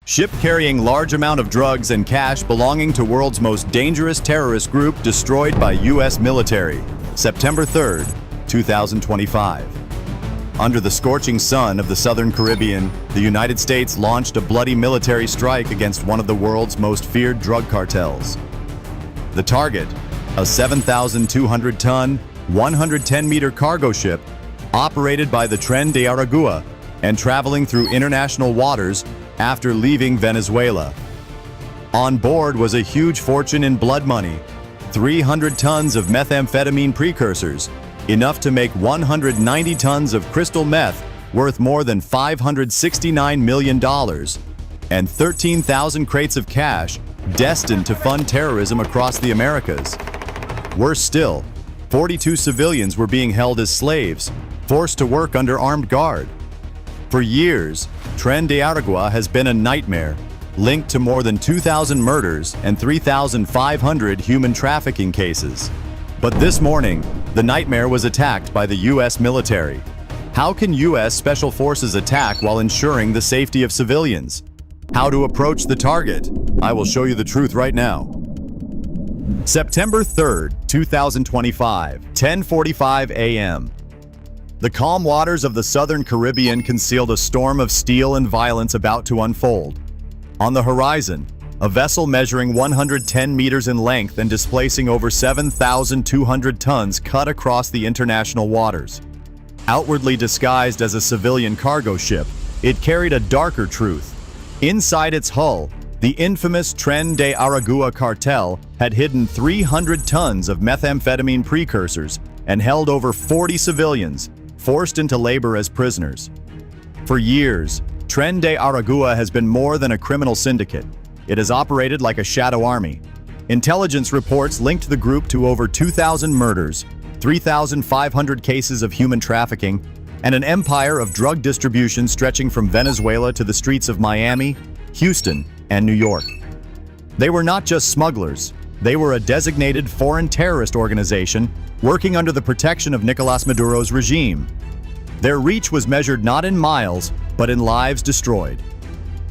Ship carrying large amount of drugs and cash belonging to world's most dangerous terrorist group destroyed by U.S. military. September 3rd, 2025. Under the scorching sun of the Southern Caribbean, the United States launched a bloody military strike against one of the world's most feared drug cartels. The target, a 7,200-ton, 110-meter cargo ship operated by the Tren de Aragua and traveling through international waters after leaving Venezuela. On board was a huge fortune in blood money, 300 tons of methamphetamine precursors, enough to make 190 tons of crystal meth worth more than $569 million, and 13,000 crates of cash destined to fund terrorism across the Americas. Worse still, 42 civilians were being held as slaves, forced to work under armed guard. For years, Tren de Aragua has been a nightmare, linked to more than 2,000 murders and 3,500 human trafficking cases. But this morning, the nightmare was attacked by the U.S. military. How can U.S. Special Forces attack while ensuring the safety of civilians? How to approach the target? I will show you the truth right now. September 3rd, 2025, 10:45 a.m. The calm waters of the Southern Caribbean concealed a storm of steel and violence about to unfold. On the horizon, a vessel measuring 110 meters in length and displacing over 7,200 tons cut across the international waters. Outwardly disguised as a civilian cargo ship, it carried a darker truth. Inside its hull, the infamous Tren de Aragua cartel had hidden 300 tons of methamphetamine precursors and held over 40 civilians, forced into labor as prisoners. For years, Tren de Aragua has been more than a criminal syndicate. It has operated like a shadow army. Intelligence reports linked the group to over 2,000 murders, 3,500 cases of human trafficking, and an empire of drug distribution stretching from Venezuela to the streets of Miami, Houston, and New York. They were not just smugglers. They were a designated foreign terrorist organization working under the protection of Nicolas Maduro's regime. Their reach was measured not in miles, but in lives destroyed.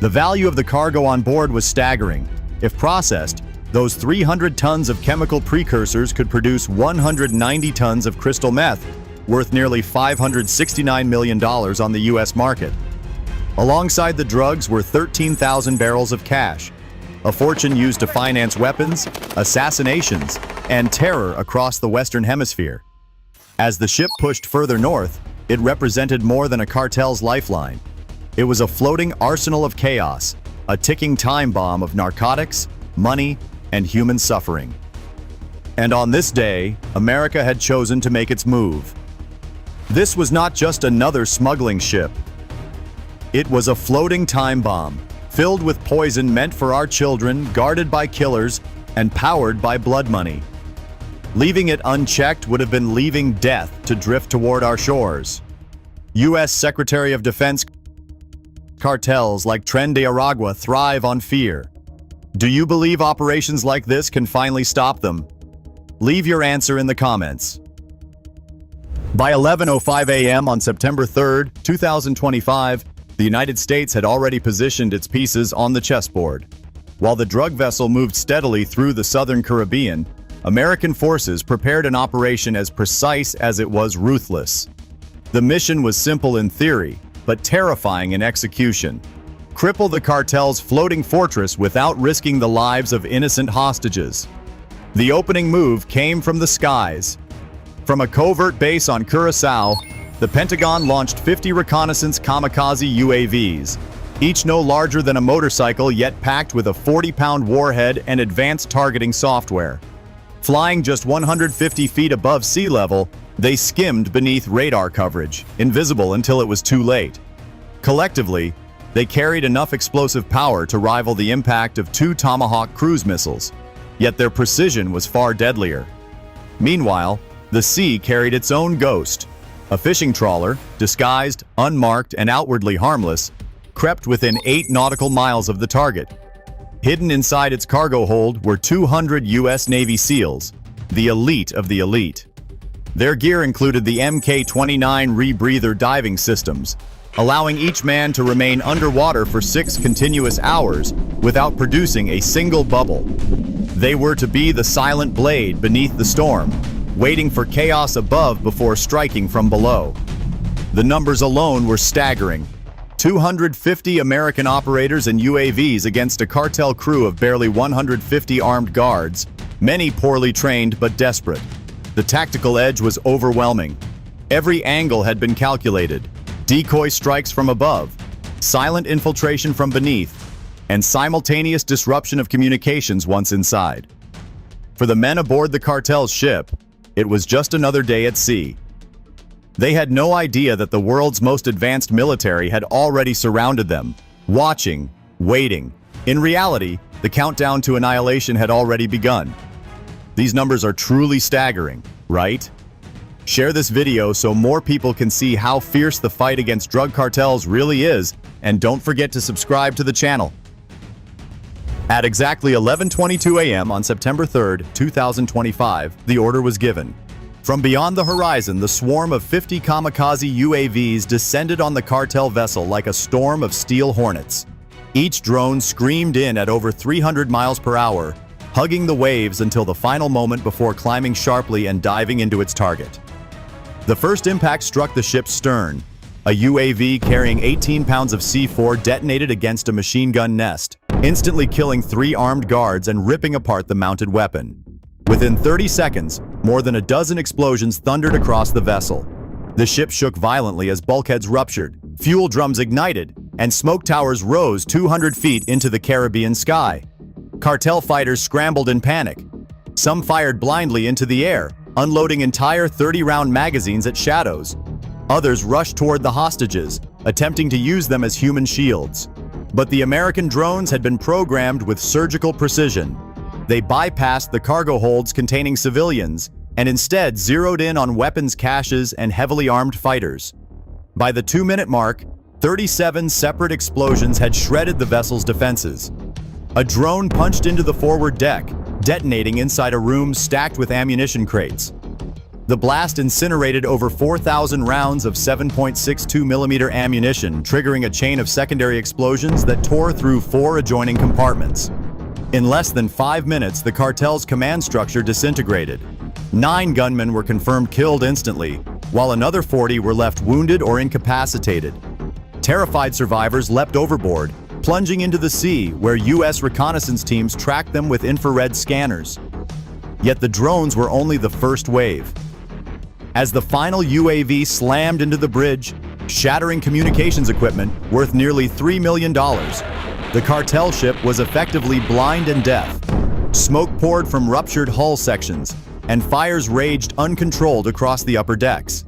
The value of the cargo on board was staggering. If processed, those 300 tons of chemical precursors could produce 190 tons of crystal meth, worth nearly $569 million on the U.S. market. Alongside the drugs were 13,000 barrels of cash, a fortune used to finance weapons, assassinations, and terror across the Western Hemisphere. As the ship pushed further north, it represented more than a cartel's lifeline. It was a floating arsenal of chaos, a ticking time bomb of narcotics, money, and human suffering. And on this day, America had chosen to make its move. This was not just another smuggling ship. It was a floating time bomb, filled with poison meant for our children, guarded by killers, and powered by blood money. Leaving it unchecked would have been leaving death to drift toward our shores. U.S. Secretary of Defense cartels like Tren de Aragua thrive on fear. Do you believe operations like this can finally stop them? Leave your answer in the comments. By 11:05 a.m. on September 3rd, 2025, the United States had already positioned its pieces on the chessboard. While the drug vessel moved steadily through the Southern Caribbean, American forces prepared an operation as precise as it was ruthless. The mission was simple in theory, but terrifying in execution. Cripple the cartel's floating fortress without risking the lives of innocent hostages. The opening move came from the skies. From a covert base on Curaçao, the Pentagon launched 50 reconnaissance kamikaze UAVs, each no larger than a motorcycle yet packed with a 40-pound warhead and advanced targeting software. Flying just 150 feet above sea level, they skimmed beneath radar coverage, invisible until it was too late. Collectively, they carried enough explosive power to rival the impact of 2 Tomahawk cruise missiles, yet their precision was far deadlier. Meanwhile, the sea carried its own ghost. A fishing trawler, disguised, unmarked, and outwardly harmless, crept within 8 nautical miles of the target. Hidden inside its cargo hold were 200 U.S. Navy SEALs, the elite of the elite. Their gear included the Mk-29 rebreather diving systems, allowing each man to remain underwater for 6 continuous hours without producing a single bubble. They were to be the silent blade beneath the storm, waiting for chaos above before striking from below. The numbers alone were staggering. 250 American operators and UAVs against a cartel crew of barely 150 armed guards, many poorly trained but desperate. The tactical edge was overwhelming. Every angle had been calculated. Decoy strikes from above, silent infiltration from beneath, and simultaneous disruption of communications once inside. For the men aboard the cartel's ship, it was just another day at sea. They had no idea that the world's most advanced military had already surrounded them, watching, waiting. In reality, the countdown to annihilation had already begun. These numbers are truly staggering, right? Share this video so more people can see how fierce the fight against drug cartels really is, and don't forget to subscribe to the channel. At exactly 11:22 a.m. on September 3, 2025, the order was given. From beyond the horizon, the swarm of 50 kamikaze UAVs descended on the cartel vessel like a storm of steel hornets. Each drone screamed in at over 300 miles per hour, hugging the waves until the final moment before climbing sharply and diving into its target. The first impact struck the ship's stern. A UAV carrying 18 pounds of C4 detonated against a machine gun nest, instantly killing 3 armed guards and ripping apart the mounted weapon. Within 30 seconds, more than a dozen explosions thundered across the vessel. The ship shook violently as bulkheads ruptured, fuel drums ignited, and smoke towers rose 200 feet into the Caribbean sky. Cartel fighters scrambled in panic. Some fired blindly into the air, unloading entire 30-round magazines at shadows. Others rushed toward the hostages, attempting to use them as human shields. But the American drones had been programmed with surgical precision. They bypassed the cargo holds containing civilians and instead zeroed in on weapons caches and heavily armed fighters. By the 2-minute mark, 37 separate explosions had shredded the vessel's defenses. A drone punched into the forward deck, detonating inside a room stacked with ammunition crates. The blast incinerated over 4,000 rounds of 7.62mm ammunition, triggering a chain of secondary explosions that tore through 4 adjoining compartments. In less than 5 minutes, the cartel's command structure disintegrated. 9 gunmen were confirmed killed instantly, while another 40 were left wounded or incapacitated. Terrified survivors leapt overboard, plunging into the sea, where U.S. reconnaissance teams tracked them with infrared scanners. Yet the drones were only the first wave. As the final UAV slammed into the bridge, shattering communications equipment worth nearly $3 million, the cartel ship was effectively blind and deaf. Smoke poured from ruptured hull sections, and fires raged uncontrolled across the upper decks.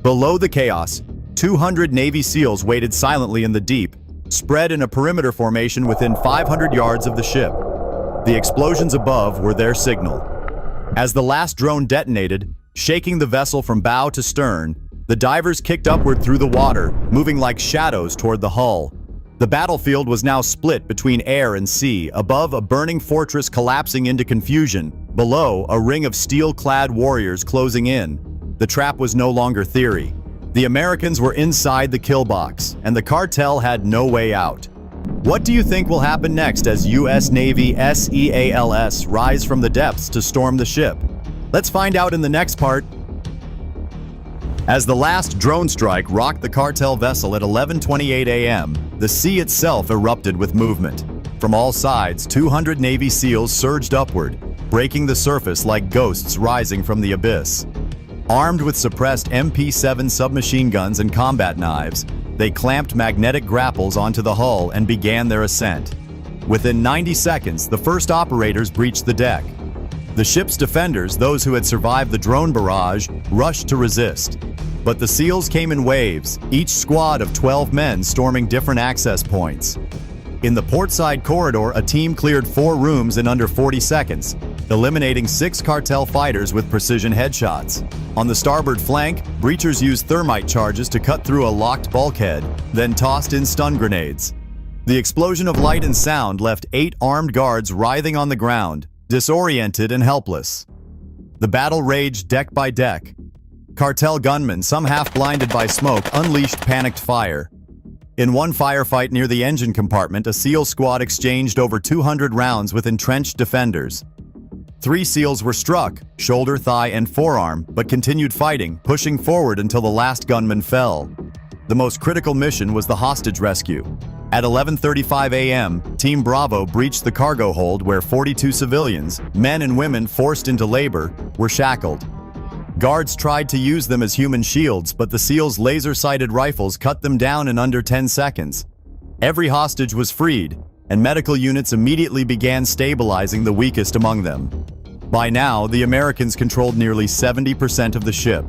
Below the chaos, 200 Navy SEALs waited silently in the deep, spread in a perimeter formation within 500 yards of the ship. The explosions above were their signal. As the last drone detonated, shaking the vessel from bow to stern, the divers kicked upward through the water, moving like shadows toward the hull. The battlefield was now split between air and sea, above a burning fortress collapsing into confusion, below a ring of steel-clad warriors closing in. The trap was no longer theory. The Americans were inside the kill box, and the cartel had no way out. What do you think will happen next as U.S. Navy SEALs rise from the depths to storm the ship? Let's find out in the next part. As the last drone strike rocked the cartel vessel at 11:28 a.m., the sea itself erupted with movement. From all sides, 200 Navy SEALs surged upward, breaking the surface like ghosts rising from the abyss. Armed with suppressed MP-7 submachine guns and combat knives, they clamped magnetic grapples onto the hull and began their ascent. Within 90 seconds, the first operators breached the deck. The ship's defenders, those who had survived the drone barrage, rushed to resist. But the SEALs came in waves, each squad of 12 men storming different access points. In the portside corridor, a team cleared 4 rooms in under 40 seconds, eliminating 6 cartel fighters with precision headshots. On the starboard flank, breachers used thermite charges to cut through a locked bulkhead, then tossed in stun grenades. The explosion of light and sound left 8 armed guards writhing on the ground, disoriented and helpless. The battle raged deck by deck. Cartel gunmen, some half-blinded by smoke, unleashed panicked fire. In one firefight near the engine compartment, a SEAL squad exchanged over 200 rounds with entrenched defenders. 3 SEALs were struck, shoulder, thigh, and forearm, but continued fighting, pushing forward until the last gunman fell. The most critical mission was the hostage rescue. At 11:35 a.m., Team Bravo breached the cargo hold where 42 civilians, men and women forced into labor, were shackled. Guards tried to use them as human shields, but the SEALs' laser-sighted rifles cut them down in under 10 seconds. Every hostage was freed, and medical units immediately began stabilizing the weakest among them. By now, the Americans controlled nearly 70% of the ship.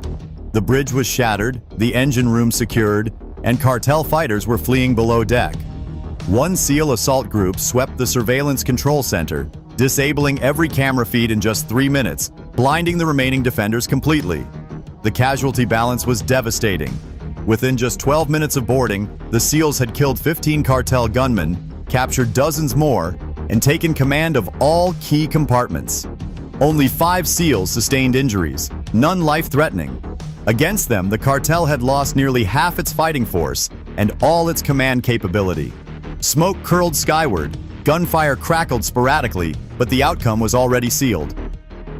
The bridge was shattered, the engine room secured, and cartel fighters were fleeing below deck. One SEAL assault group swept the surveillance control center, disabling every camera feed in just 3 minutes, blinding the remaining defenders completely. The casualty balance was devastating. Within just 12 minutes of boarding, the SEALs had killed 15 cartel gunmen, captured dozens more, and taken command of all key compartments. Only 5 SEALs sustained injuries, none life-threatening. Against them, the cartel had lost nearly half its fighting force and all its command capability. Smoke curled skyward, gunfire crackled sporadically, but the outcome was already sealed.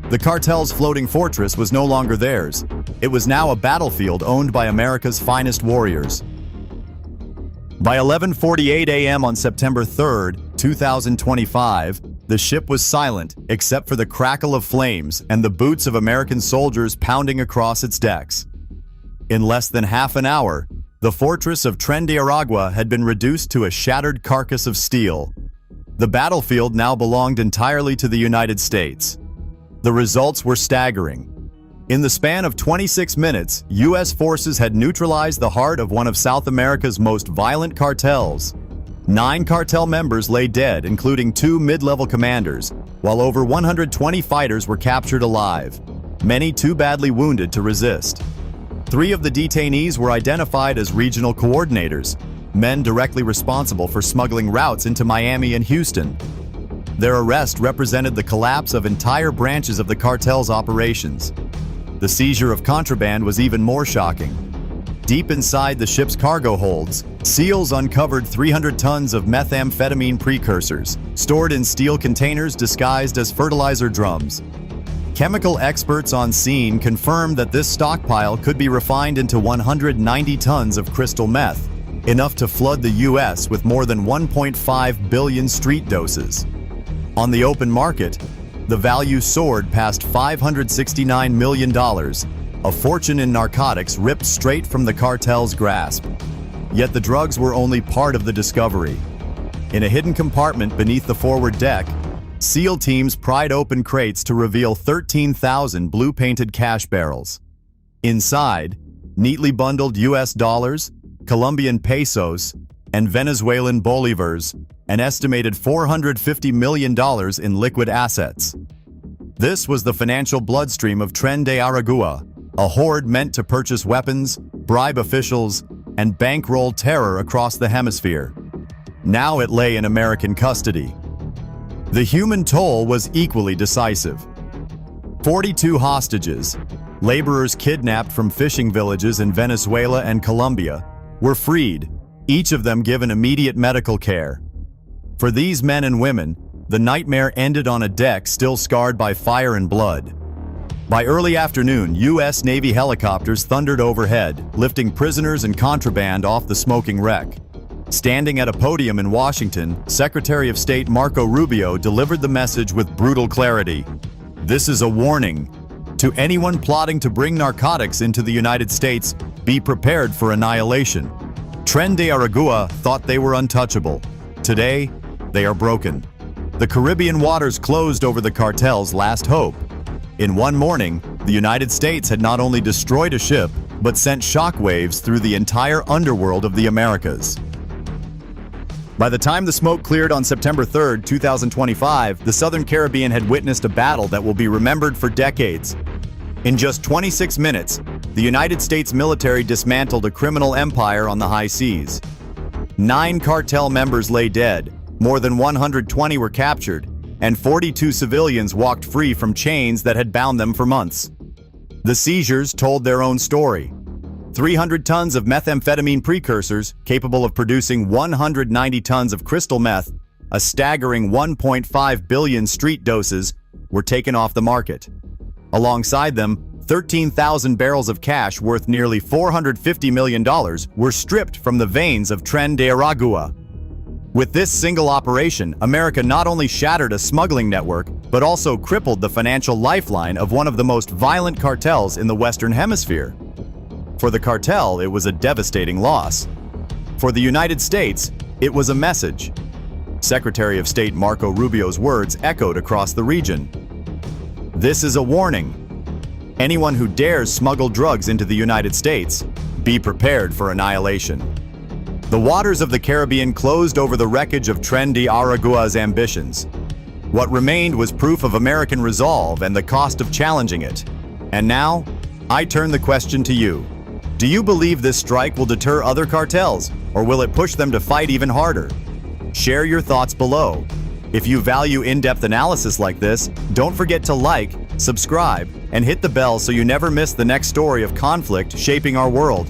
The cartel's floating fortress was no longer theirs. It was now a battlefield owned by America's finest warriors. By 11:48 a.m. on September 3, 2025, the ship was silent except for the crackle of flames and the boots of American soldiers pounding across its decks. In less than half an hour, the fortress of Tren de Aragua had been reduced to a shattered carcass of steel. The battlefield now belonged entirely to the United States. The results were staggering. In the span of 26 minutes, U.S. forces had neutralized the heart of one of South America's most violent cartels. 9 cartel members lay dead, including 2 mid-level commanders, while over 120 fighters were captured alive, many too badly wounded to resist. 3 of the detainees were identified as regional coordinators, men directly responsible for smuggling routes into Miami and Houston. Their arrest represented the collapse of entire branches of the cartel's operations. The seizure of contraband was even more shocking. Deep inside the ship's cargo holds, SEALs uncovered 300 tons of methamphetamine precursors, stored in steel containers disguised as fertilizer drums. Chemical experts on scene confirmed that this stockpile could be refined into 190 tons of crystal meth, enough to flood the U.S. with more than 1.5 billion street doses. On the open market, the value soared past $569 million, a fortune in narcotics ripped straight from the cartel's grasp. Yet the drugs were only part of the discovery. In a hidden compartment beneath the forward deck, SEAL teams pried open crates to reveal 13,000 blue-painted cash barrels. Inside, neatly bundled US dollars, Colombian pesos, and Venezuelan bolivars, an estimated $450 million in liquid assets. This was the financial bloodstream of Tren de Aragua, a horde meant to purchase weapons, bribe officials, and bankroll terror across the hemisphere. Now it lay in American custody. The human toll was equally decisive. 42 hostages, laborers kidnapped from fishing villages in Venezuela and Colombia, were freed, each of them given immediate medical care. For these men and women, the nightmare ended on a deck still scarred by fire and blood. By early afternoon, U.S. Navy helicopters thundered overhead, lifting prisoners and contraband off the smoking wreck. Standing at a podium in Washington, Secretary of State Marco Rubio delivered the message with brutal clarity. This is a warning. To anyone plotting to bring narcotics into the United States, be prepared for annihilation. Tren de Aragua thought they were untouchable. Today, they are broken. The Caribbean waters closed over the cartel's last hope. In one morning, the United States had not only destroyed a ship, but sent shockwaves through the entire underworld of the Americas. By the time the smoke cleared on September 3, 2025, the Southern Caribbean had witnessed a battle that will be remembered for decades. In just 26 minutes, the United States military dismantled a criminal empire on the high seas. 9 cartel members lay dead, more than 120 were captured, and 42 civilians walked free from chains that had bound them for months. The seizures told their own story. 300 tons of methamphetamine precursors, capable of producing 190 tons of crystal meth, a staggering 1.5 billion street doses, were taken off the market. Alongside them, 13,000 barrels of cash worth nearly $450 million were stripped from the veins of Tren de Aragua. With this single operation, America not only shattered a smuggling network, but also crippled the financial lifeline of one of the most violent cartels in the Western Hemisphere. For the cartel, it was a devastating loss. For the United States, it was a message. Secretary of State Marco Rubio's words echoed across the region. This is a warning. Anyone who dares smuggle drugs into the United States, be prepared for annihilation. The waters of the Caribbean closed over the wreckage of Tren de Aragua's ambitions. What remained was proof of American resolve and the cost of challenging it. And now, I turn the question to you. Do you believe this strike will deter other cartels, or will it push them to fight even harder? Share your thoughts below. If you value in-depth analysis like this, don't forget to like, subscribe, and hit the bell so you never miss the next story of conflict shaping our world.